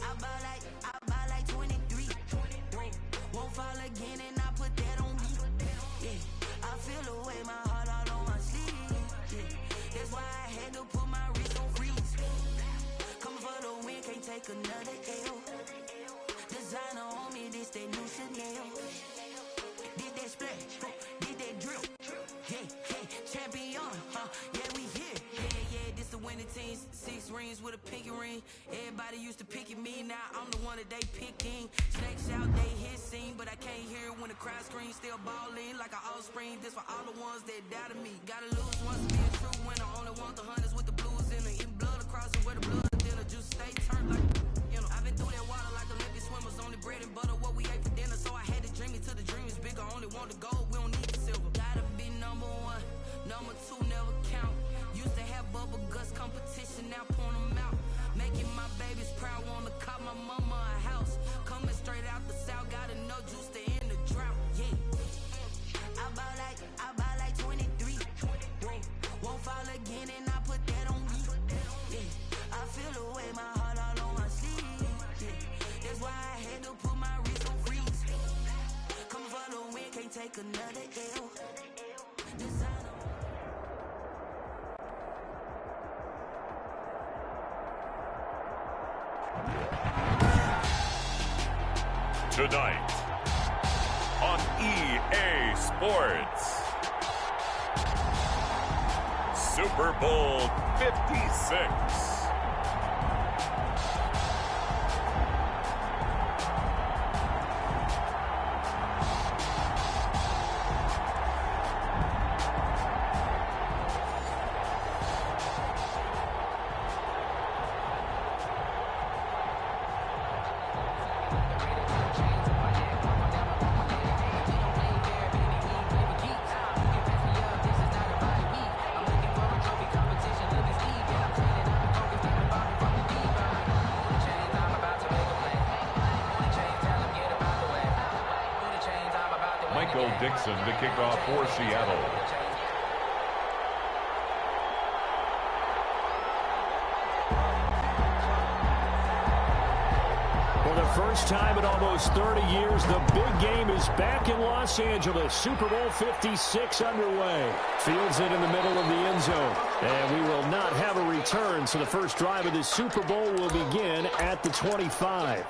I buy like 23. Won't fall again and I put that on me. Yeah, I feel the way, my heart all on my sleeve. Yeah, that's why I had to put my wrist on freeze. Coming for the win, can't take another L. Designer on me, this that new Chanel. Did that splash, did that drill. Yeah, champion, yeah, we here. Yeah, this the winning team. 6 rings with a pinky ring. Everybody used to pick at me, now I'm the one that they picking. Snakes out, they hit scene, but I can't hear it when the crowd screams. Still ballin' like an offspring. This for all the ones that doubted me. Gotta lose once to be a true winner. Only want the hunters with the blues in it. Eating blood across it where the blood dinner. Juice stay turned like, you know. I've been through that water like Olympic swimmers. Only bread and butter, what we ate for dinner. So I had to dream it till the dream is bigger. Only want the gold, we don't need the silver. Gotta be number 1, number 2 never count. Used to have bubble guts competition, now point them out. Making my babies proud, wanna cop my mama a house. Coming straight out the south, gotta know juice to end the drought. Yeah, I buy like 23. Won't fall again and I put that on me. Yeah, I feel the way, my heart all on my sleeve. Yeah, that's why I had to put my wrist on freeze. Coming for the win, can't take another L. Designer. Tonight on EA Sports, Super Bowl 56. Dixon to kick off for Seattle. For the first time in almost 30 years, the big game is back in Los Angeles. Super Bowl 56 underway. Fields it in the middle of the end zone. And we will not have a return, so the first drive of the Super Bowl will begin at the 25.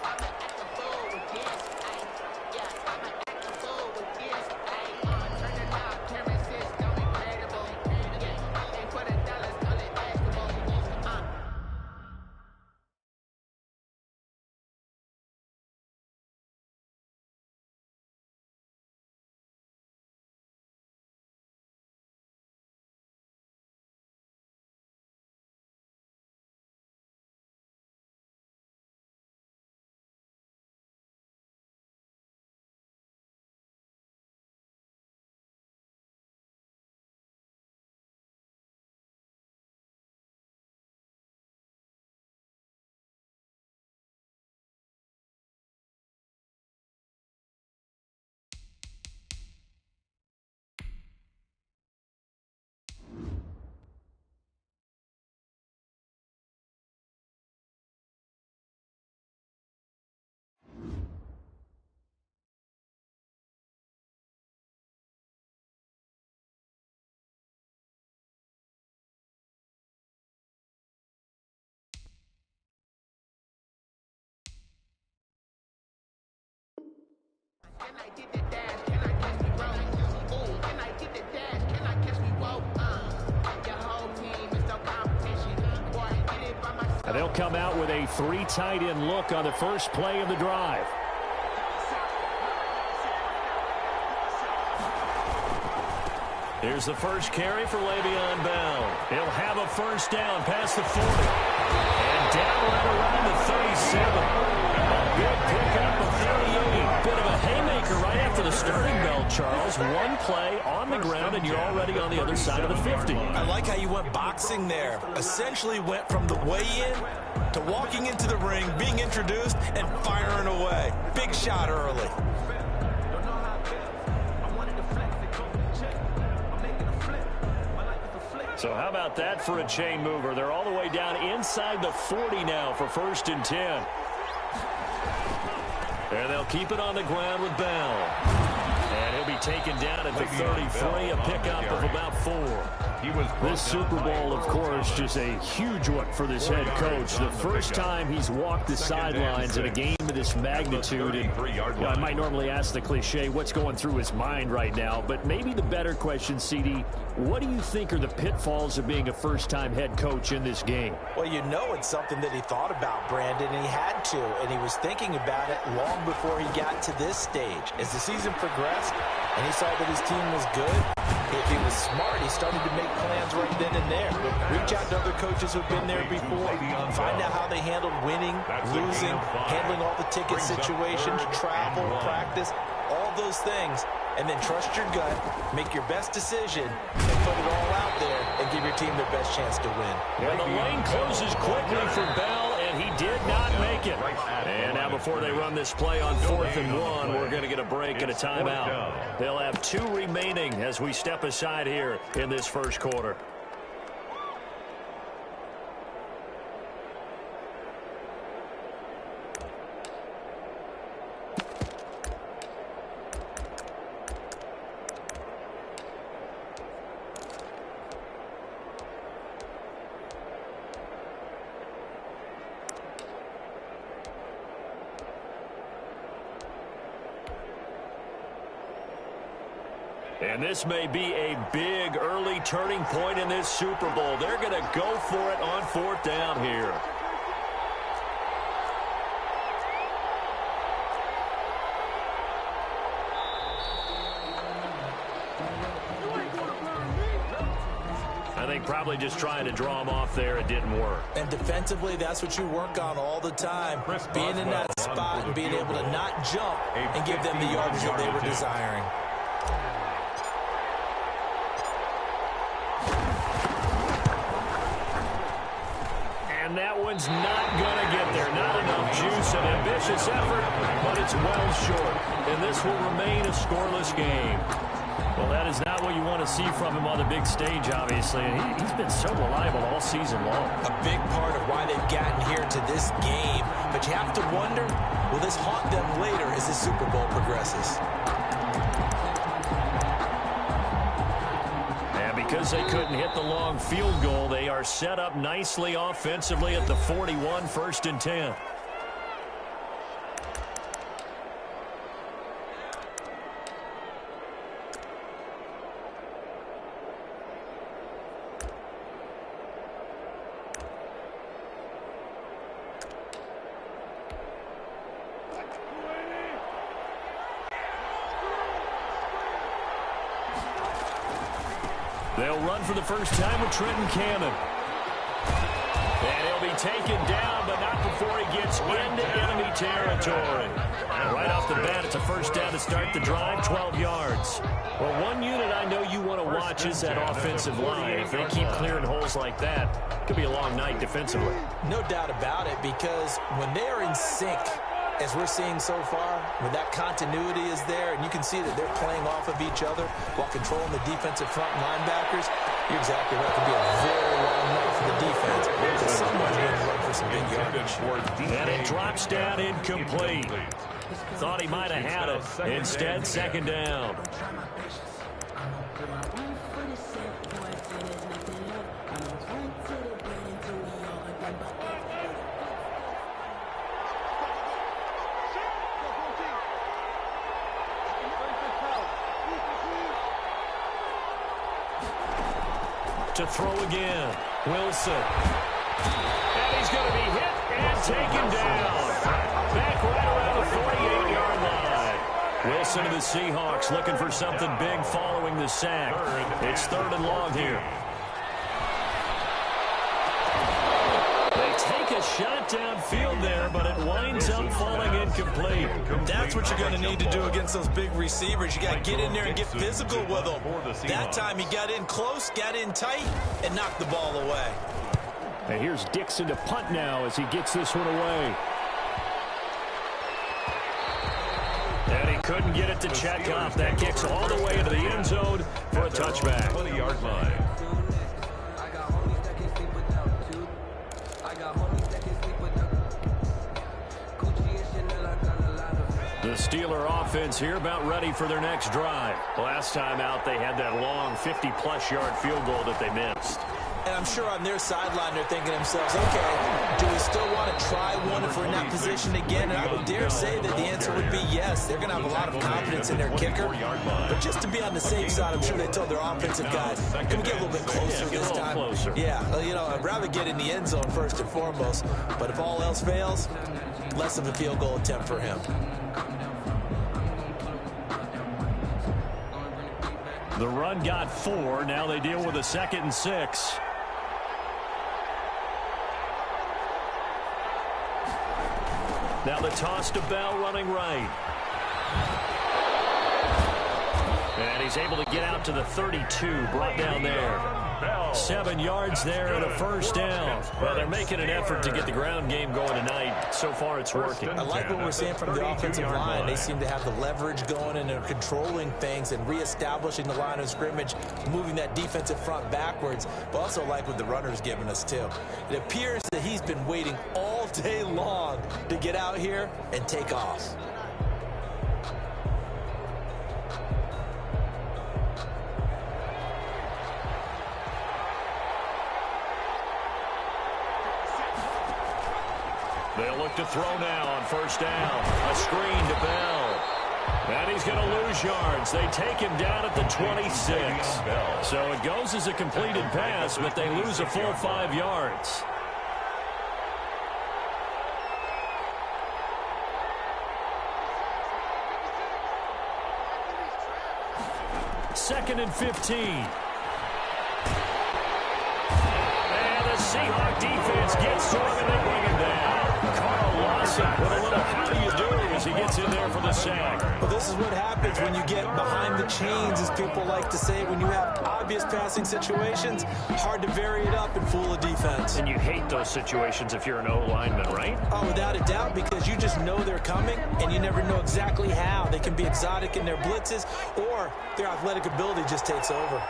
Can I get the dash? Can I catch me roll? Ooh, can I get the dash? Can I catch me roll? Your whole team is no competition. Boy, I did it by myself. And they'll come out with a 3 tight end look on the first play of the drive. Here's the first carry for Le'Veon Bell. He'll have a first down past the 40. And down right around the 37. A good pickup of 38. Bit of a haymaker right after the starting bell, Charles. One play on the ground, and you're already on the other side of the 50. I like how you went boxing there. Essentially went from the weigh-in to walking into the ring, being introduced, and firing away. Big shot early. So how about that for a chain mover? They're all the way down inside the 40 now for 1st and 10. And they'll keep it on the ground with Bell. And he'll be taken down at the 33, a pickup of about 4. This Super Bowl, of course, just a huge one for this head coach. The first time he's walked the sidelines in a game of this magnitude. And I might normally ask the cliche, what's going through his mind right now? But maybe the better question, CD, what do you think are the pitfalls of being a first-time head coach in this game? Well, you know it's something that he thought about, Brandon, and he had to. And he was thinking about it long before he got to this stage. As the season progressed and he saw that his team was good, if he was smart, he started to make plans right then and there. Reach out to other coaches who've been there before. Find out how they handled winning, losing, handling all the ticket situations, travel, practice, all those things. And then trust your gut, make your best decision, and put it all out there and give your team their best chance to win. And the lane closes quickly for Bell, and he did not make it. And now before they run this play on 4th and 1, we're going to get a break and a timeout. They'll have 2 remaining as we step aside here in this first quarter. And this may be a big early turning point in this Super Bowl. They're going to go for it on 4th down here. I think probably just trying to draw him off there, it didn't work. And defensively, that's what you work on all the time. Being in that spot and being able to not jump and give them the yardage that they were desiring. And that one's not going to get there. Not enough juice, an ambitious effort, but it's well short. And this will remain a scoreless game. Well, that is not what you want to see from him on the big stage, obviously. And he's been so reliable all season long. A big part of why they've gotten here to this game. But you have to wonder, will this haunt them later as the Super Bowl progresses? Because they couldn't hit the long field goal, they are set up nicely offensively at the 41, 1st and 10. They'll run for the first time with Trenton Cannon. And he'll be taken down, but not before he gets into enemy territory. And right off the bat, it's a first down to start the drive, 12 yards. Well, one unit I know you want to watch is that offensive line. If they keep clearing holes like that, it could be a long night defensively. No doubt about it, because when they're in sync, as we're seeing so far, when that continuity is there, and you can see that they're playing off of each other while controlling the defensive front linebackers, you're exactly right. It could be a very long night for the defense. Because someone's going to run for some big yardage. And it drops down incomplete. Thought he might have had it. Instead, 2nd down. To throw again. Wilson. And he's going to be hit and taken down. Back right around the 48-yard line. Wilson to the Seahawks looking for something big following the sack. It's 3rd and long here. They take a shot downfield there, but it winds up falling incomplete. That's what you're going to need to do against those big receivers. You got to get in there and get physical with them. That time he got in close, got in tight, and knocked the ball away. And here's Dixon to punt now as he gets this one away. And he couldn't get it to check off. That kicks all the way into the end zone for a touchback. 20-yard line. Gucci The Steeler offense here about ready for their next drive. Last time out, they had that long 50-plus yard field goal that they missed. And I'm sure on their sideline they're thinking to themselves, okay, do we still want to try one if we're in that position again? And I would dare say that the answer would be yes. They're going to have a lot of confidence in their kicker. But just to be on the safe side, I'm sure they told their offensive guys, can we get a little bit closer this time? Closer. Yeah, you know, I'd rather get in the end zone first and foremost. But if all else fails, less of a field goal attempt for him. The run got 4. Now they deal with a 2nd and 6. Now the toss to Bell running right. And he's able to get out to the 32, brought down there. 7 yards there and a first down. Well, they're making an effort to get the ground game going tonight. So far, it's working. I like what we're seeing from the offensive line. They seem to have the leverage going, and they're controlling things and reestablishing the line of scrimmage, moving that defensive front backwards, but also like what the runner's giving us, too. It appears that he's been waiting all day long to get out here and take off. They'll look to throw now on first down. A screen to Bell. And he's going to lose yards. They take him down at the 26. So it goes as a completed pass, but they lose a full 5 yards. Second and 15. And the Seahawk defense gets to him and they bring him down. Carl Lawson with a little how do you do as he gets in there for the sack. Well, this is what happens when you get behind the chains, as people like to say. When you have obvious passing situations, hard to vary it up and fool a defense. And you hate those situations if you're an O-lineman, right? Oh, without a doubt, because you just know they're coming, and you never know exactly how. They can be exotic in their blitzes, or their athletic ability just takes over.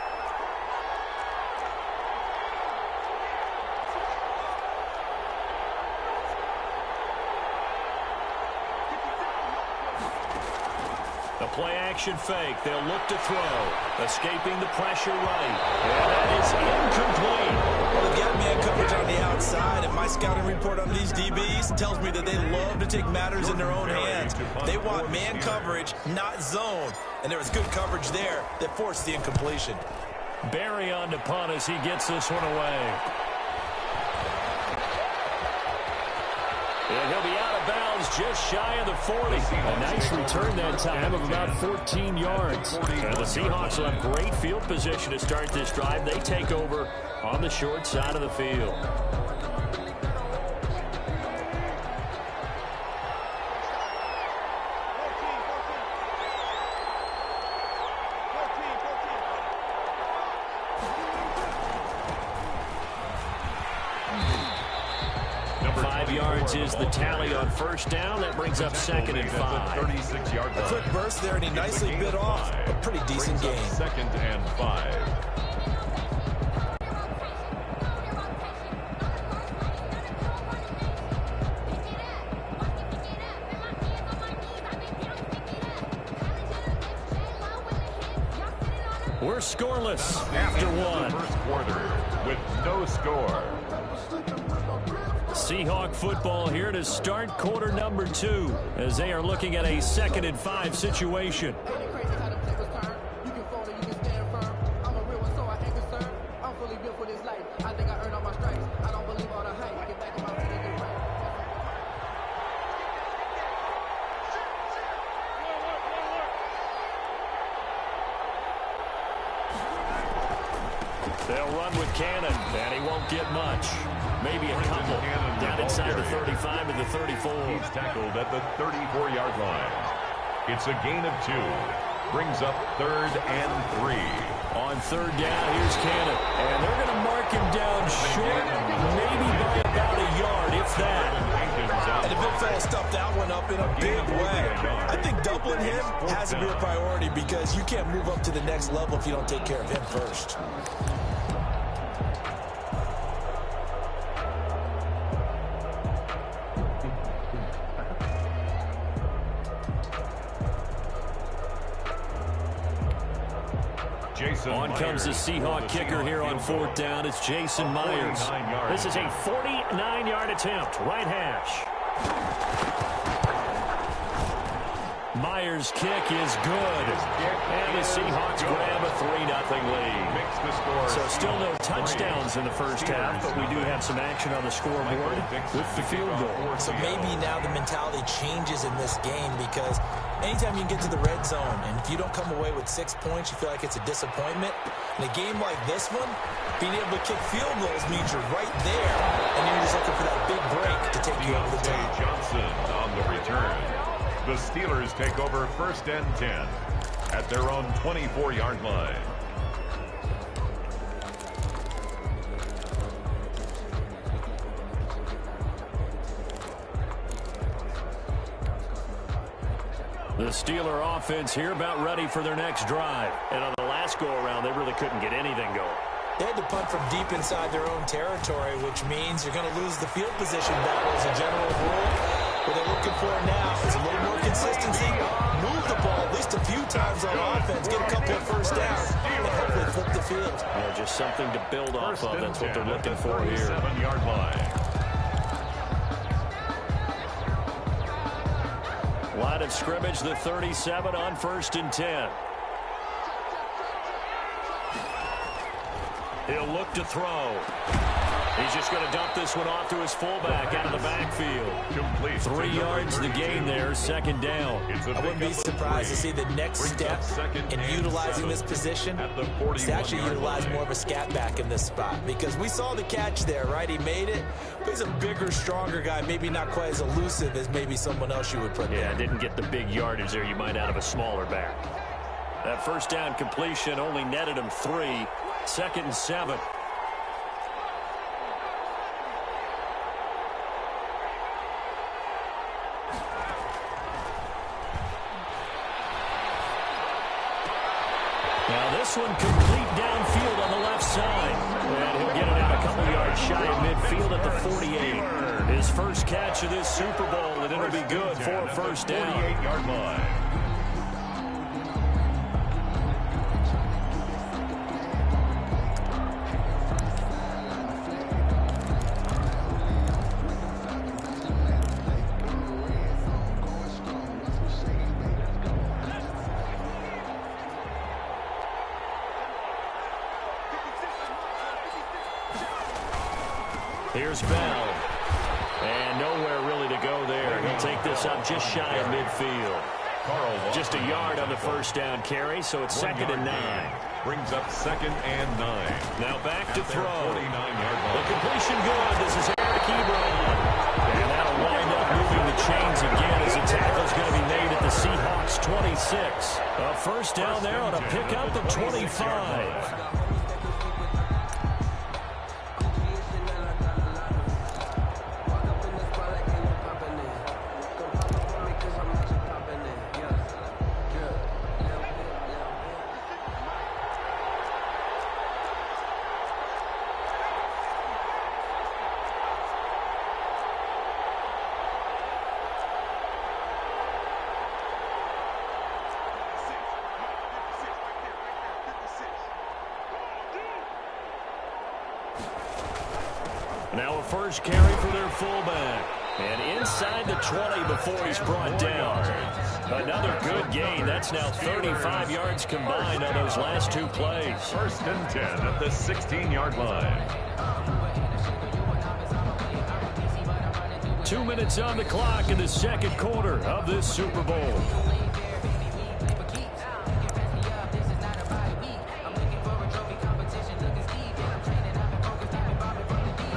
Play-action fake. They'll look to throw. Escaping the pressure right. And that is incomplete. Well, they've got man coverage on the outside, and my scouting report on these DBs tells me that they love to take matters in their own hands. They want man coverage, not zone. And there was good coverage there that forced the incompletion. Barry on to punt as he gets this one away. And he'll be out of bounds just shy of the 40. A nice return that time of about 14 yards. And the Seahawks will have great field position to start this drive. They take over on the short side of the field. Is the tally on first down. That brings up 2nd and 5. 36-yard line. A quick burst there, and he nicely bit off a pretty decent game. 2nd and 5. We're scoreless after one. First quarter with no score. Seahawk football here to start quarter number 2 as they are looking at a 2nd and 5 situation. They'll run with Cannon, and he won't get much. Maybe a couple. Down inside the 35 and the 34. He's tackled at the 34-yard line. It's a gain of 2. Brings up 3rd and 3. On 3rd down, here's Cannon. And they're going to mark him down short, maybe by about a yard, if that. And the big fella stuffed that one up in a big way. I think doubling him has to be a priority because you can't move up to the next level if you don't take care of him first. On comes the Seahawk kicker here on 4th down. It's Jason Myers. This is a 49-yard attempt. Right hash. Myers' kick is good. And the Seahawks grab a 3-0 lead. So still no touchdowns in the first half, but we do have some action on the scoreboard with the field goal. So maybe now the mentality changes in this game, because anytime you get to the red zone and if you don't come away with 6 points, you feel like it's a disappointment. In a game like this one, being able to kick field goals means you're right there, and you're just looking for that big break to take you over the top. Johnson on the return. The Steelers take over 1st and 10 at their own 24-yard line. The Steeler offense here about ready for their next drive. And on the last go-around, they really couldn't get anything going. They had to punt from deep inside their own territory, which means you're going to lose the field position battle as a general rule. What they're looking for now is a little more consistency, move the ball at least a few times on offense, get a couple of first downs, and hopefully flip the field. Yeah, just something to build off of. That's what they're looking for here. 7-yard line. Line of scrimmage, the 37 on 1st and 10. He'll look to throw. He's just going to dump this one off to his fullback out of the backfield. Complete. 3 yards the gain there, 2nd down. I wouldn't be surprised to see the next step in utilizing this position is to actually utilize more of a scat back in this spot, because we saw the catch there, right? He made it, but he's a bigger, stronger guy, maybe not quite as elusive as maybe someone else you would put there. Yeah, didn't get the big yardage there you might out of a smaller back. That first down completion only netted him 3. 2nd and 7. Now this one complete downfield on the left side. And he'll get it out a couple yards shy of midfield at the 48. His first catch of this Super Bowl, and it'll be good for a first down. 48-yard line. Here's Bell. And nowhere really to go there. He'll take this up just shy of midfield. Just a yard on the first down carry, so it's 2nd and 9. Brings up 2nd and 9. Now back to throw. 49-yard The line. completion good. This is Eric Ebron. And that'll wind up moving the chains again as the tackle's going to be made at the Seahawks 26. A first down there on a pickup of 25. Now a first carry for their fullback. And inside the 20 before he's brought down. Another good gain. That's now 35 yards combined on those last 2 plays. 1st and 10 at the 16-yard line. 2 minutes on the clock in the 2nd quarter of this Super Bowl.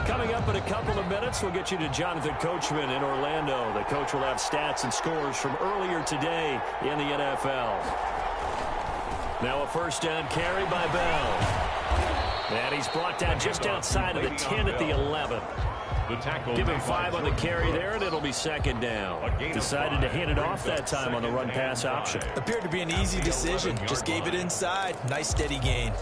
Coming up in a couple of minutes, we'll get you to Jonathan Coachman in Orlando. The coach will have stats and scores from earlier today in the NFL. Now a first down carry by Bell. And he's brought down just outside of the 10 at the 11. Give him 5 on the carry there, and it'll be 2nd down. Decided to hand it off that time on the run-pass option. Appeared to be an easy decision. Just gave it inside. Nice, steady gain.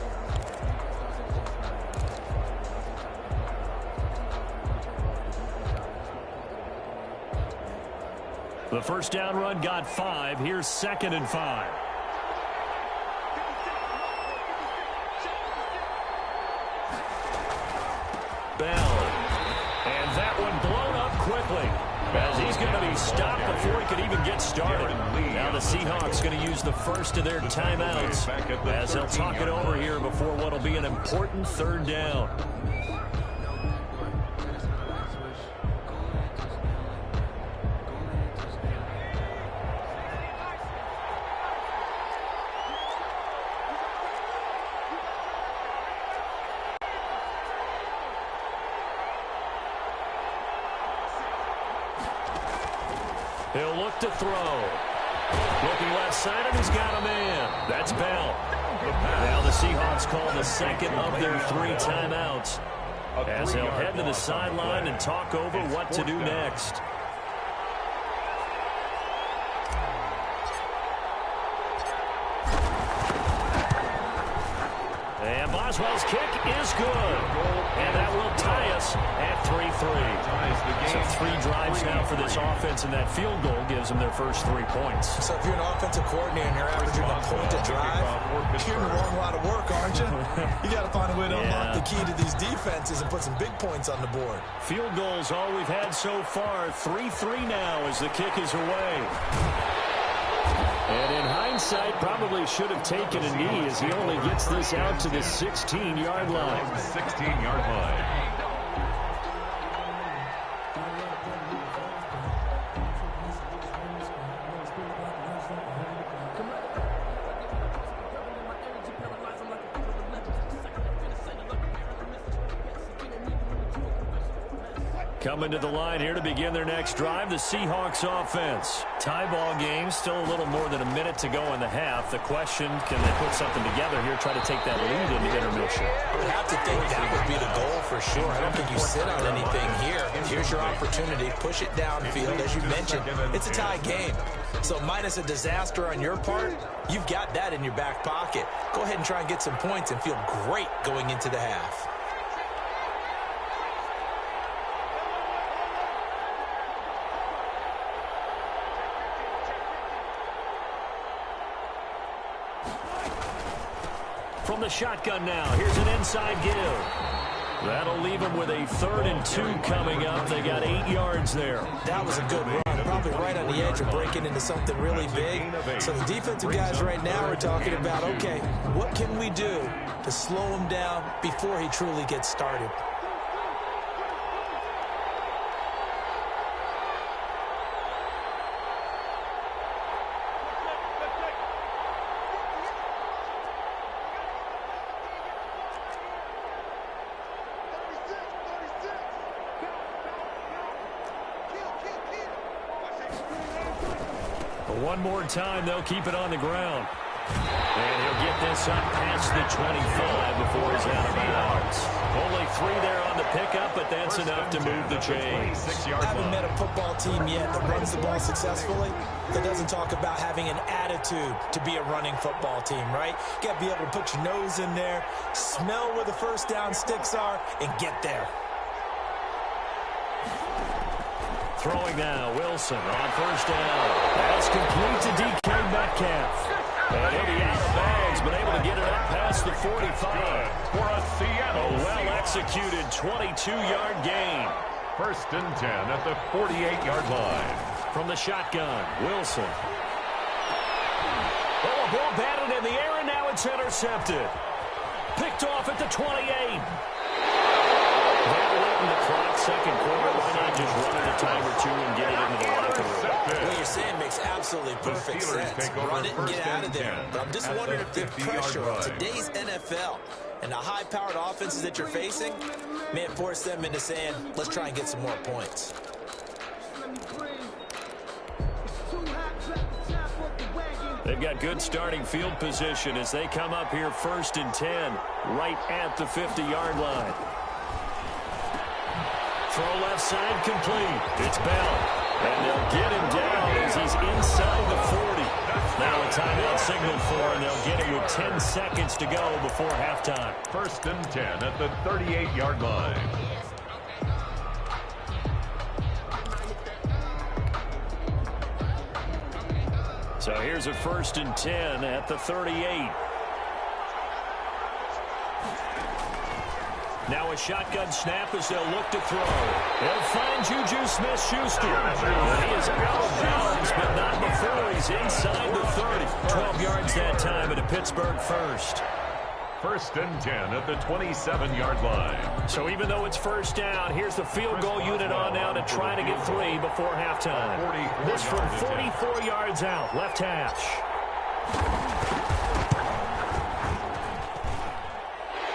The first down run got 5. Here's 2nd and 5. to be stopped before he could even get started. Now the Seahawks going to use the first of their timeouts as they'll talk it over here before what will be an important third down. He'll look to throw. Looking left side, and he's got a man. That's Bell. Now the Seahawks call the second of their 3 timeouts as they'll head to the sideline and talk over what to do next. And Boswell's kick is good. And that will tie us at 3-3. So 3 drives now for this offense, and that field goal gives them their first 3 points. So if you're an offensive coordinator and you're averaging a point to drive, you're in the wrong line of work, aren't you? You got to find a way to unlock the key to these defenses and put some big points on the board. Field goals all we've had so far. 3-3 now as the kick is away. And in hindsight, probably should have taken a knee as he only gets this out to the 16-yard line. 16-yard line. Coming to the line here to begin their next drive, the Seahawks offense. Tie ball game, still a little more than a minute to go in the half. The question, can they put something together here, try to take that lead into intermission? I would have to think that would be the goal for sure. I don't think you sit on anything here. Here's your opportunity. Push it downfield. As you mentioned, it's a tie game. So minus a disaster on your part, you've got that in your back pocket. Go ahead and try and get some points and feel great going into the half. From the shotgun now, here's an inside give. That'll leave them with a 3rd and 2 coming up. They got 8 yards there. That was a good run, probably right on the edge of breaking into something really big. So the defensive guys right now are talking about, okay, what can we do to slow him down before he truly gets started? One more time, they'll keep it on the ground. And he'll get this up past the 25 before he's out of bounds. Only 3 there on the pickup, but that's enough to move the chains. I haven't met a football team yet that runs the ball successfully that doesn't talk about having an attitude to be a running football team, right? You got to be able to put your nose in there, smell where the first down sticks are, and get there. Throwing now, Wilson on first down. That's complete to DK Metcalf. And he'll be out of bounds, but able to get it up past the 45. For a Seattle. A well-executed 22-yard gain. 1st and 10 at the 48-yard line. From the shotgun, Wilson. Oh, a ball batted in the air, and now it's intercepted. Picked off at the 28. That late in the clock, second quarter. Why not just run it a time or 2 and get it into the locker room? What you're saying makes absolutely perfect sense. Run it and get out of there. But I'm just wondering if the pressure of today's NFL and the high-powered offenses that you're facing may have forced them into saying, let's try and get some more points. They've got good starting field position as they come up here 1st and 10, right at the 50-yard line. Throw left side complete. It's Bell. And they'll get him down as he's inside the 40. Now a timeout signal for, and they'll get him with 10 seconds to go before halftime. 1st and 10 at the 38-yard line. So here's a 1st and 10 at the 38. Now a shotgun snap as they'll look to throw. They'll find Juju Smith-Schuster. He is out of bounds, but not before he's inside the 30. 12 yards that time at a Pittsburgh first. 1st and 10 at the 27-yard line. So even though it's first down, here's the field goal unit on now to try to get 3 before halftime. This from 44 yards out, left hash.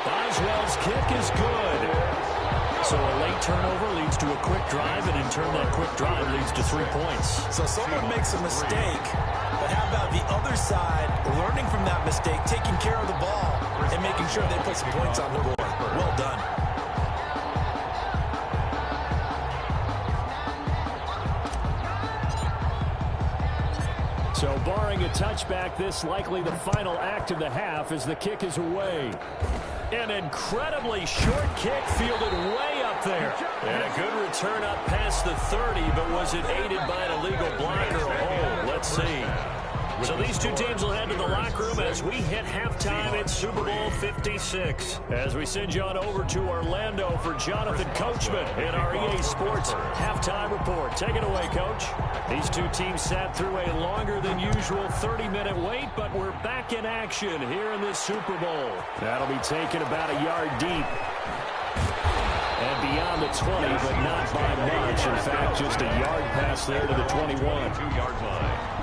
Boswell's kick is good. So a late turnover leads to a quick drive, and in turn that quick drive leads to 3 points. So someone makes a mistake, but how about the other side learning from that mistake, taking care of the ball, and making sure they put some points on the board. Well done. So barring a touchback, this likely the final act of the half as the kick is away. An incredibly short kick fielded way up there. And a good return up past the 30, but was it aided by an illegal block or a hold? Let's see. So these two teams will head to the locker room as we hit halftime at Super Bowl 56. As we send you on over to Orlando for Jonathan Coachman in our EA Sports halftime report. Take it away, Coach. These two teams sat through a longer than usual 30-minute wait, but we're back in action here in this Super Bowl. That'll be taken about a yard deep. And beyond the 20, but not by much. In fact, just a yard pass there to the 21. 2-yard line.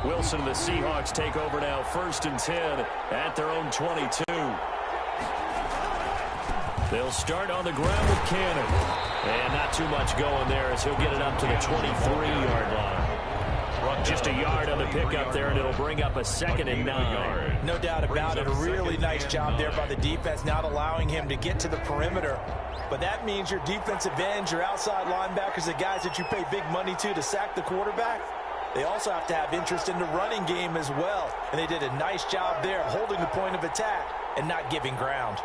Wilson and the Seahawks take over now, 1st and 10 at their own 22. They'll start on the ground with Cannon. And not too much going there as he'll get it up to the 23-yard line. Just a yard on the pickup there, and it'll bring up a 2nd and 9. No doubt about it. A really nice job there by the defense, not allowing him to get to the perimeter. But that means your defensive ends, your outside linebackers, the guys that you pay big money to sack the quarterback, they also have to have interest in the running game as well. And they did a nice job there holding the point of attack and not giving ground.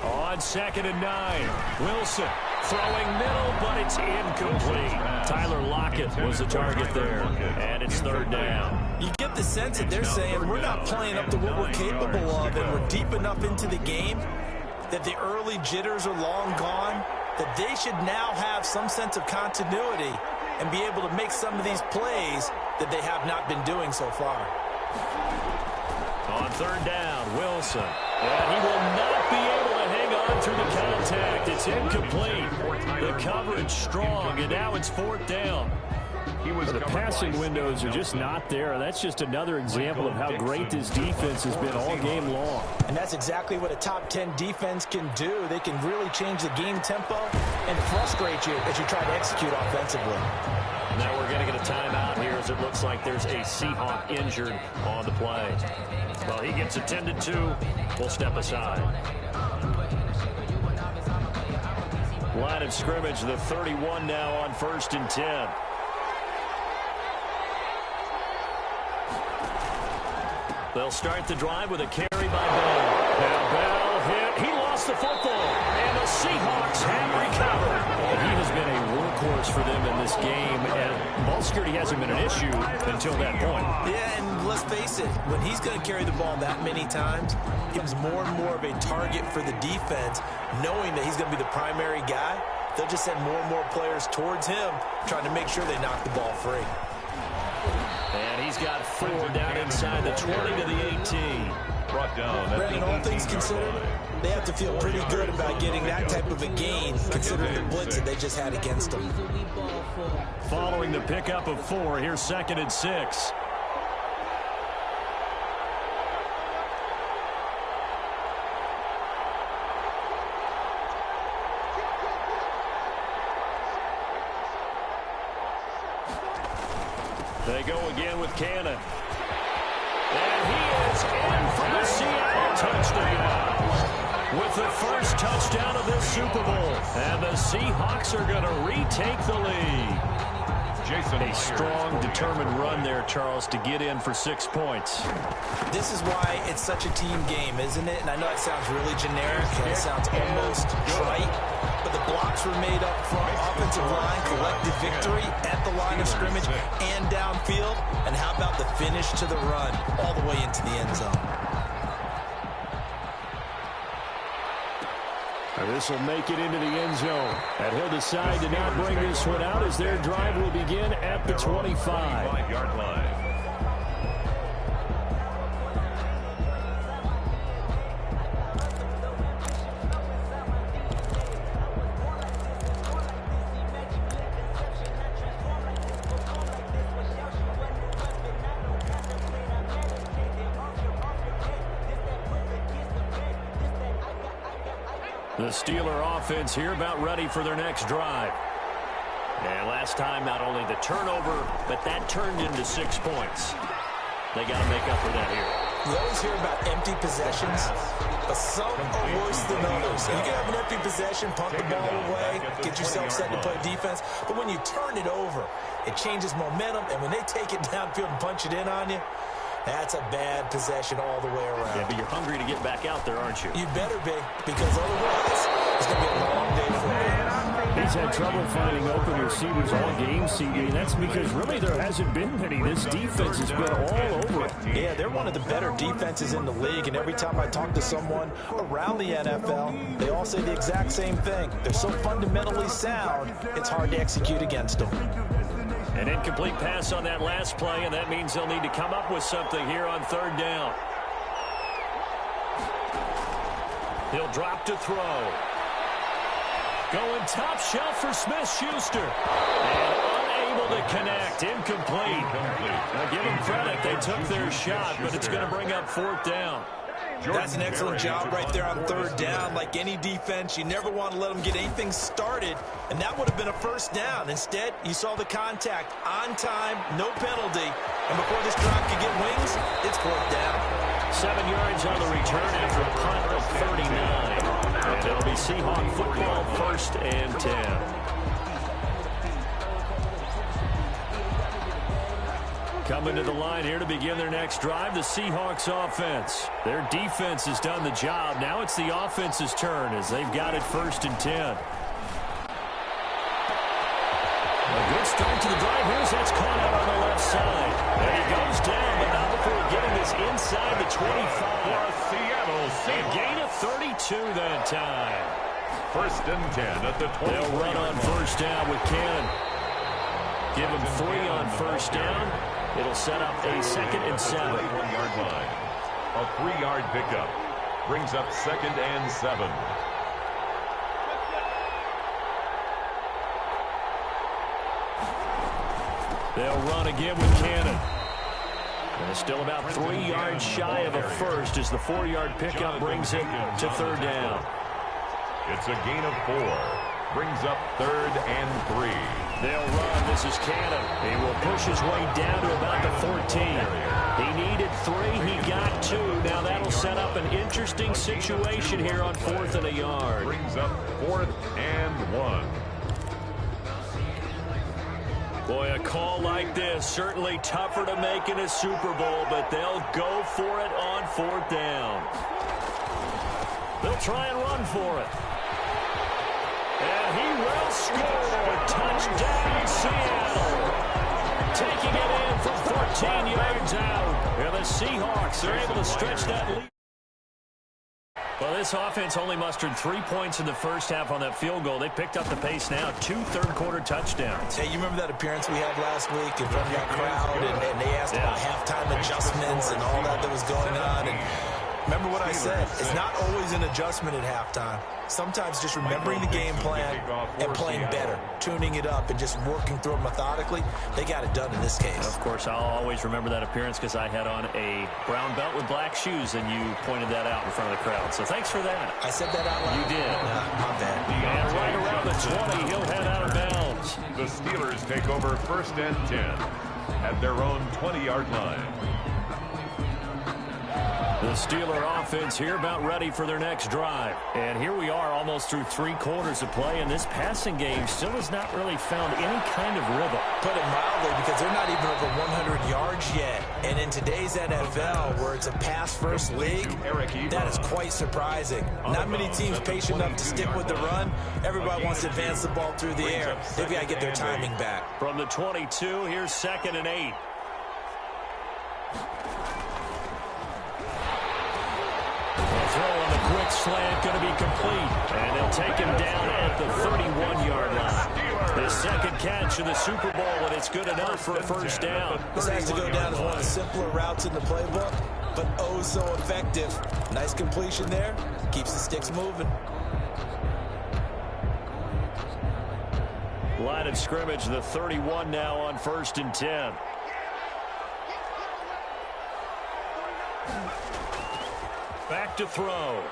On 2nd and 9, Wilson throwing middle, but it's incomplete. Tyler Lockett was the target there, and it's 3rd down. You get the sense that they're saying we're not playing up to what we're capable of, and we're deep enough into the game that the early jitters are long gone, that they should now have some sense of continuity and be able to make some of these plays that they have not been doing so far. On 3rd down, Wilson. And he will not be able to hang on through the contact. It's incomplete. The coverage strong, and now it's 4th down. The passing windows are just not there. That's just another example of how great this defense has been all game long. And that's exactly what a top 10 defense can do. They can really change the game tempo and frustrate you as you try to execute offensively. Now we're going to get a timeout here as it looks like there's a Seahawk injured on the play. Well, he gets attended to. We'll step aside. Line of scrimmage, the 31 now on 1st and 10. They'll start the drive with a carry by Bell. Now Bell hit. He lost the football. And the Seahawks have recovered. He has been a workhorse for them in this game. And ball security hasn't been an issue until that point. Yeah, and let's face it, when he's going to carry the ball that many times, he becomes more and more of a target for the defense, knowing that he's going to be the primary guy. They'll just send more and more players towards him, trying to make sure they knock the ball free. And he's got 4 down inside the 20 to the 18. Brought down. Brandon, all things considered, they have to feel pretty good about getting that type of a gain, considering the blitz that they just had against them. Following the pickup of 4, here's 2nd and 6. They go again with Cannon. And he is in for the Seattle touchdown. With the first touchdown of this Super Bowl. And the Seahawks are going to retake the lead. A strong, determined run there, Charles, to get in for 6 points. This is why it's such a team game, isn't it? And I know it sounds really generic and it sounds almost trite, but the blocks were made up front. offensive line, collected victory at the line of scrimmage and downfield. And how about the finish to the run all the way into the end zone? This will make it into the end zone. And he'll decide to not bring this one out as their drive will begin at the 25-yard line. The Steeler offense here about ready for their next drive. And last time, not only the turnover, but that turned into 6 points. They got to make up for that here. You always hear about empty possessions, but some are worse than others. You can have an empty possession, punt the ball away, get yourself set to play defense, but when you turn it over, it changes momentum, and when they take it downfield and punch it in on you, that's a bad possession all the way around. Yeah, but you're hungry to get back out there, aren't you? You better be, because otherwise it's going to be a long day for you. He's had trouble finding open receivers all game, CD, and that's because really there hasn't been many. This defense has been all over it. Yeah, they're one of the better defenses in the league, and every time I talk to someone around the NFL, they all say the exact same thing. They're so fundamentally sound, it's hard to execute against them. An incomplete pass on that last play, and that means they'll need to come up with something here on third down. He'll drop to throw. Going top shelf for Smith-Schuster. And unable to connect. Incomplete. Now give them credit. They took their shot, but it's going to bring up fourth down. That's an excellent job right there on third down. Like any defense, you never want to let them get anything started, and that would have been a first down. Instead, you saw the contact on time, no penalty, and before this drive could get wings, it's fourth down. 7 yards on the return after a punt of 39. And it'll be Seahawk football, 1st and 10. Coming to the line here to begin their next drive, the Seahawks offense. Their defense has done the job. Now it's the offense's turn as they've got it 1st and 10. A good start to the drive here. That's caught out on the left side. There he goes down, but not before getting this inside the 25. Seattle A gain of 32 that time. 1st and 10 at the 20. They'll run on first down with Cannon. Give him 3 on first down. It'll set up a 2nd and 7. 21-yard line. A 3-yard pickup. Brings up 2nd and 7. They'll run again with Cannon. And it's still about 3 yards shy of a first as the 4-yard pickup brings it to third down. It's a gain of 4. Brings up 3rd and 3. They'll run. This is Cannon. He will push his way down to about the 14. He needed 3. He got 2. Now that'll set up an interesting situation here on 4th and a yard. Brings up 4th and 1. Boy, a call like this, certainly tougher to make in a Super Bowl, but they'll go for it on 4th down. They'll try and run for it. And he will score. Touchdown, Seattle. Taking it in from 14 yards out. And the Seahawks are able to stretch that lead. Well, this offense only mustered 3 points in the first half on that field goal. They picked up the pace now. 2 third-quarter touchdowns. Hey, you remember that appearance we had last week in front of that crowd, and they asked about halftime adjustments and all that was going on. And remember what I said. It's not always an adjustment at halftime. Sometimes just remembering the game plan and playing better, tuning it up and just working through it methodically. They got it done in this case. Of course, I'll always remember that appearance because I had on a brown belt with black shoes, and you pointed that out in front of the crowd. So thanks for that. I said that out loud. You did. My bad. And right around the 20, he'll head out of bounds. The Steelers take over 1st and 10 at their own 20-yard line. The Steeler offense here about ready for their next drive. And here we are almost through 3 quarters of play, and this passing game still has not really found any kind of rhythm. Put it mildly, because they're not even over 100 yards yet. And in today's NFL, where it's a pass-first league, that is quite surprising. Not many teams patient enough to stick with the run. Everybody wants to advance the ball through the air. They've got to get their timing back. From the 22, here's 2nd and 8. Throw on the quick slant, going to be complete. And they'll take him down at the 31-yard line. His second catch in the Super Bowl, and it's good enough for a first down. This has to go down as one of the simpler routes in the playbook, but oh so effective. Nice completion there. Keeps the sticks moving. Line of scrimmage, the 31 now on 1st and 10. Back to throw.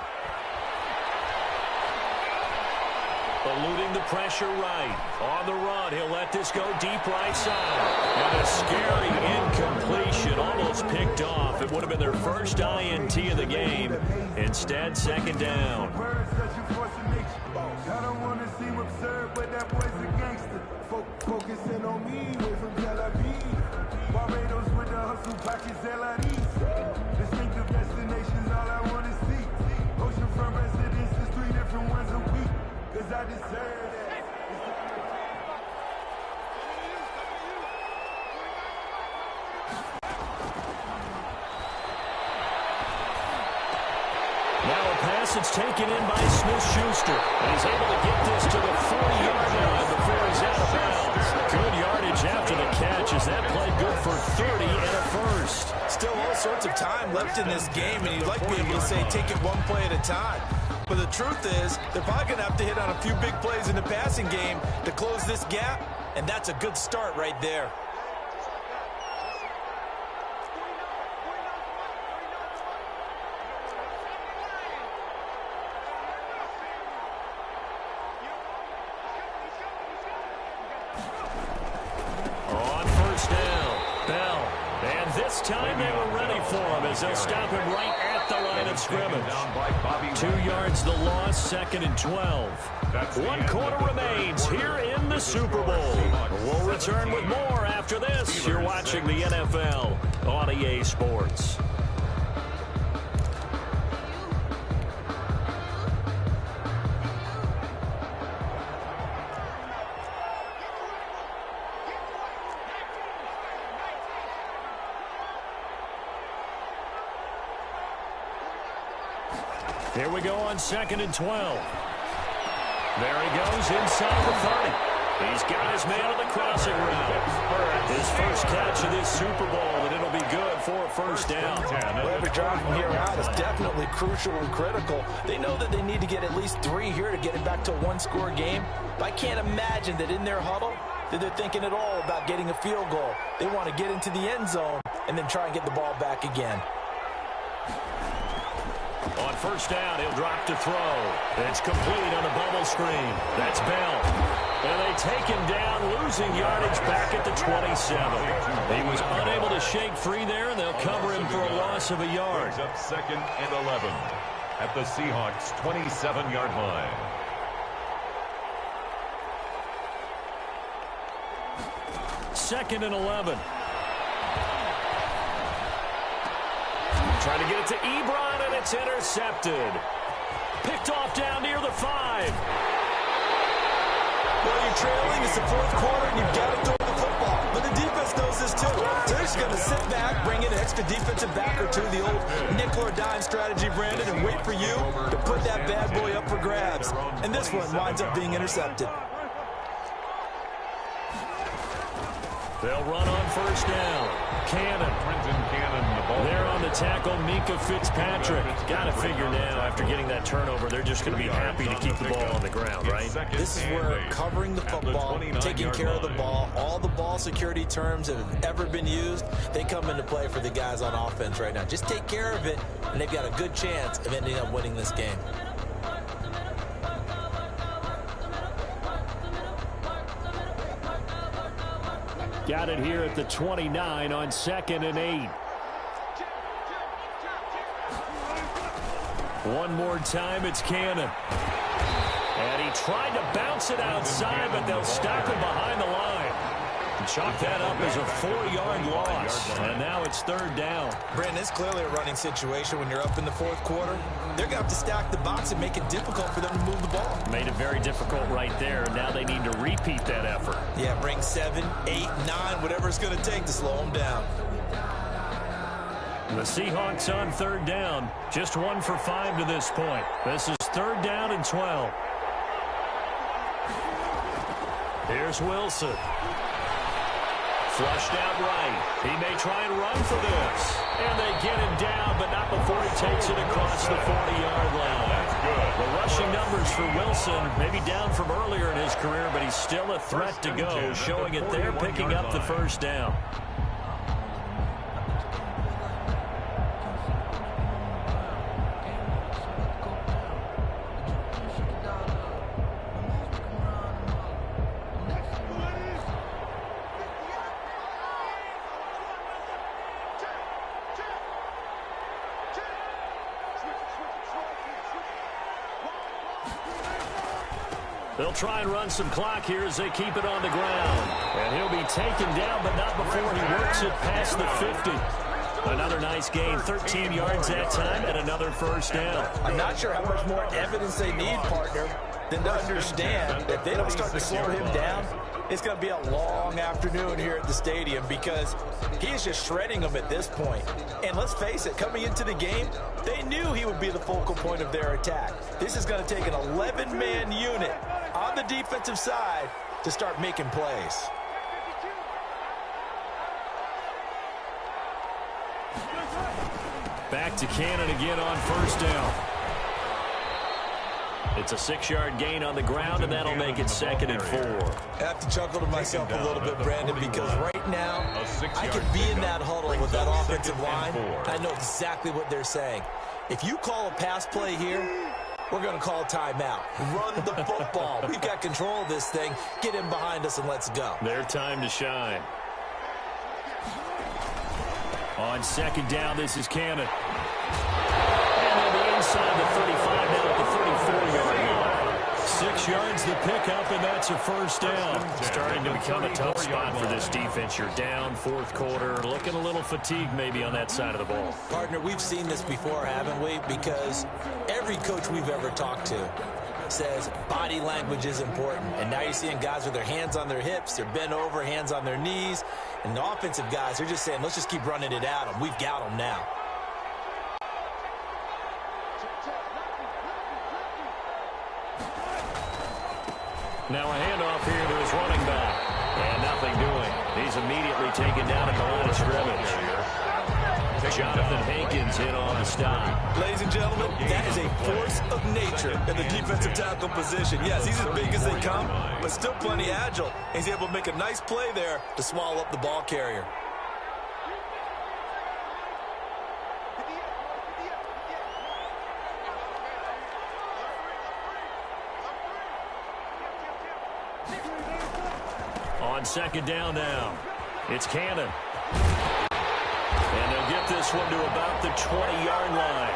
Eluding the pressure right. On the run, he'll let this go deep right side. And a scary incompletion, almost picked off. It would have been their first INT of the game. Instead, 2nd down. I don't want to seem absurd, but that boy's a gangster. Focusing on me, way from Tel Aviv. Barbados with the hustle, pockets LREs. Distinctive destinations, all I want to see. Oceanfront residences, 3 different ones a week. Cause I deserve that. Now a pass that's taken in by Smith-Schuster. And he's able to get this to the 40-yard line before he's out of bounds. Good yardage after the catch as that play good for 30 and a first. Still all sorts of time left in this game, and you'd like to be able to say take it one play at a time. But the truth is, they're probably going to have to hit on a few big plays in the passing game to close this gap, and that's a good start right there. On 1st down, Bell. And this time they were ready for him as they'll stop him right at the line of scrimmage. 2 yards the loss, 2nd and 12. 1 quarter remains here in the Super Bowl. We'll return with more after this. You're watching the NFL on EA Sports. Here we go on 2nd and 12. There he goes inside the 30. He's got his man on the crossing route. His first catch of this Super Bowl, and it'll be good for a first down. Well, every drive from here out is definitely crucial and critical. They know that they need to get at least 3 here to get it back to a 1-score game. But I can't imagine that in their huddle that they're thinking at all about getting a field goal. They want to get into the end zone and then try and get the ball back again. On 1st down, he'll drop to throw. It's complete on a bubble screen. That's Bell. And they take him down, losing yardage back at the 27. He was unable to shake free there, and they'll cover him for a loss of a yard. Brings up 2nd and 11 at the Seahawks' 27-yard line. Second and 11. Trying to get it to Ebron, and it's intercepted. Picked off down near the 5. Well, you're trailing. It's the 4th quarter, and you've got to throw the football. But the defense knows this, too. So they're just going to sit back, bring in an extra defensive back or two, the old nickel or dime strategy, Brandon, and wait for you to put that bad boy up for grabs. And this one winds up being intercepted. They'll run on 1st down. Cannon. There on the tackle, Mika Fitzpatrick. Got to figure now, after getting that turnover, they're just going to be happy to keep the ball on the ground, right? This is where covering the football, taking care of the ball, all the ball security terms that have ever been used, they come into play for the guys on offense right now. Just take care of it, and they've got a good chance of ending up winning this game. Got it here at the 29 on 2nd and 8. One more time, it's Cannon. And he tried to bounce it outside, but they'll stop him behind the line. Chalk that up as a 4-yard loss. And now it's third down. Brandon, it's clearly a running situation when you're up in the fourth quarter. They're going to have to stack the box and make it difficult for them to move the ball. Made it very difficult right there. Now they need to repeat that effort. Yeah, bring 7, 8, 9, whatever it's going to take to slow them down. The Seahawks on third down. Just 1 for 5 to this point. This is third down and 12. Here's Wilson. Flushed out right. He may try and run for this. And they get him down, but not before he takes it across the 40-yard line. That's good. The rushing numbers for Wilson, maybe down from earlier in his career, but he's still a threat to go, showing it there, picking up the first down. They'll try and run some clock here as they keep it on the ground. And he'll be taken down, but not before he works it past the 50. Another nice gain, 13 yards that time, and another first down. I'm not sure how much more evidence they need, partner, than to understand that if they don't start to slow him down, it's going to be a long afternoon here at the stadium because he is just shredding them at this point. And let's face it, coming into the game, they knew he would be the focal point of their attack. This is going to take an 11-man unit on the defensive side to start making plays. Back to Cannon again on first down. It's a 6-yard gain on the ground, and that'll make it 2nd and 4. I have to chuckle to myself a little bit, Brandon, because right now I could be in that huddle with that offensive line. I know exactly what they're saying. If you call a pass play here, we're going to call a timeout. Run the football. We've got control of this thing. Get in behind us and let's go. Their time to shine. On second down, this is Cannon. And they'll be inside the 35 now at the 34-yard line. 6 yards the pickup, and that's a first down. Starting to become a tough spot for this defense. You're down fourth quarter, looking a little fatigued maybe on that side of the ball. Partner, we've seen this before, haven't we? Because every coach we've ever talked to says body language is important. And now you're seeing guys with their hands on their hips, they're bent over, hands on their knees. And the offensive guys, they're just saying, let's just keep running it at them. We've got them now. Now a handoff here to his running back. And nothing doing. He's immediately taken down at the line of scrimmage. Jonathan Hankins in on the stop. Ladies and gentlemen, that is a force of nature in the defensive tackle position. Yes, he's as big as they come, but still plenty agile. He's able to make a nice play there to swallow up the ball carrier. On second down now, it's Cannon. And they'll get this one to about the 20-yard line.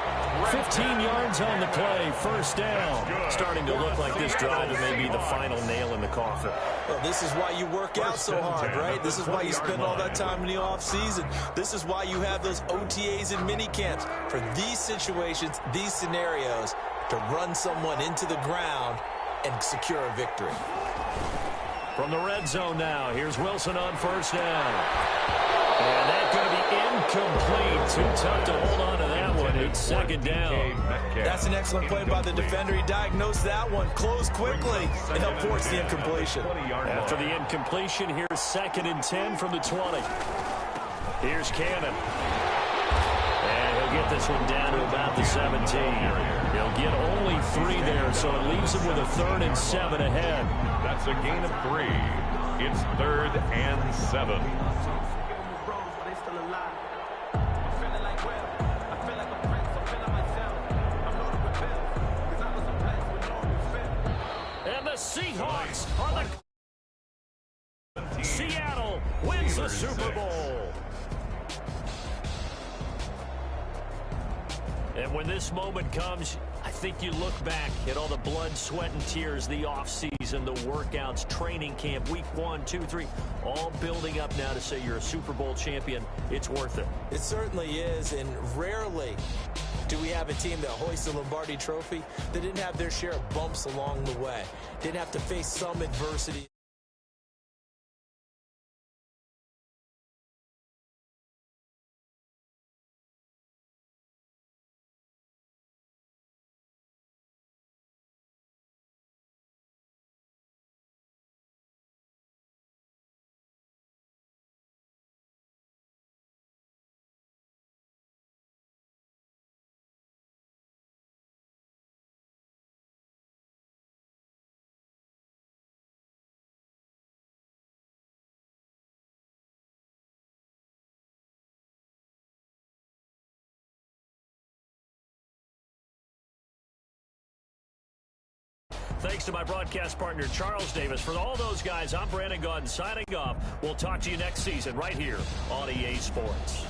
15 yards on the play, first down. Starting to look like this drive may be the final nail in the coffin. Well, this is why you work out so hard, right? This is why you spend all that time in the offseason. This is why you have those OTAs and mini camps for these situations, these scenarios, to run someone into the ground and secure a victory. From the red zone now, here's Wilson on first down. And that's going to be incomplete. Too tough to hold on to that one. It's second down. That's an excellent play by the defender. He diagnosed that one, closed quickly, and helped force the incompletion. After the incompletion, here's 2nd and 10 from the 20. Here's Cannon. And he'll get this one down to about the 17. He'll get only 3 there, so it leaves him with a 3rd and 7 ahead. That's a gain of 3. It's 3rd and 7. And the Seahawks are the... Seattle wins the Super Bowl. And when this moment comes, I think you look back at all the blood, sweat, and tears, the offseason, the workouts, training camp, week 1, 2, 3, all building up now to say you're a Super Bowl champion. It's worth it. It certainly is, and rarely do we have a team that hoists the Lombardi Trophy that didn't have their share of bumps along the way, didn't have to face some adversity. Thanks to my broadcast partner, Charles Davis. For all those guys, I'm Brandon Gaudin signing off. We'll talk to you next season right here on EA Sports.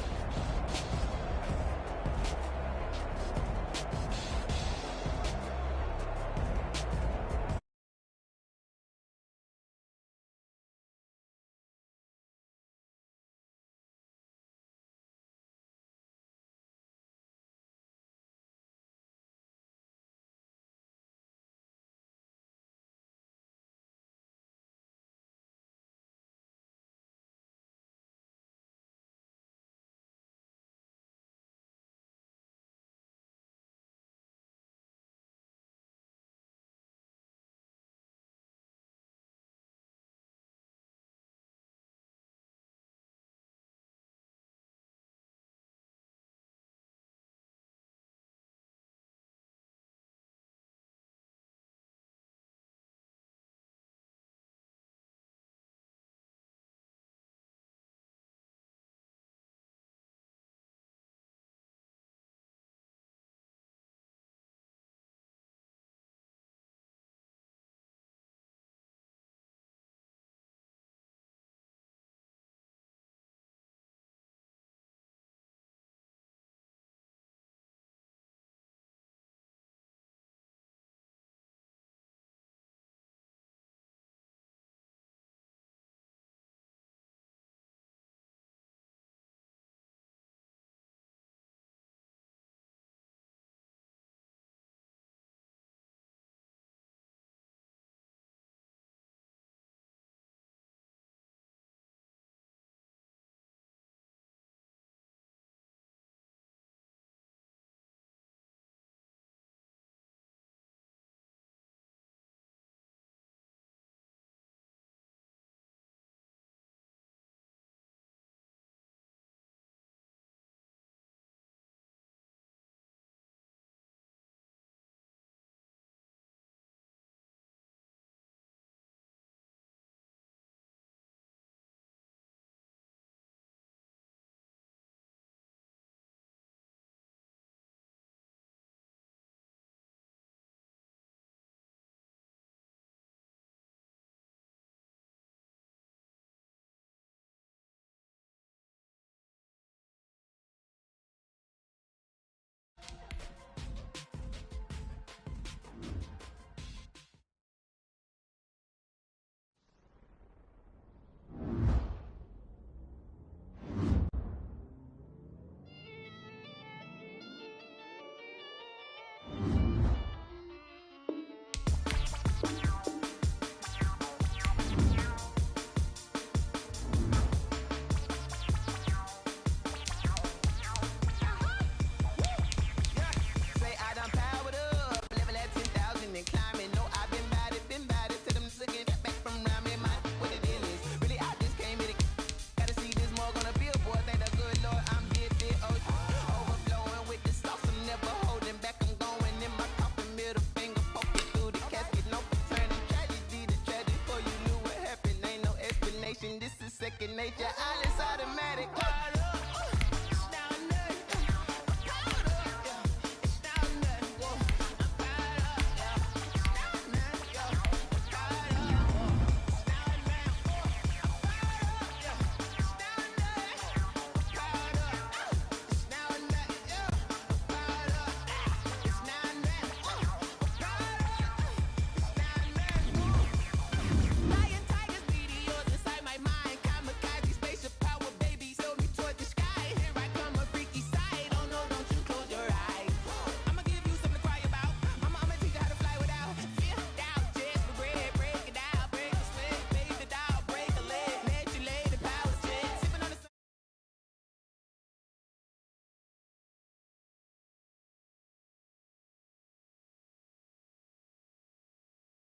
This is second nature, all is automatic.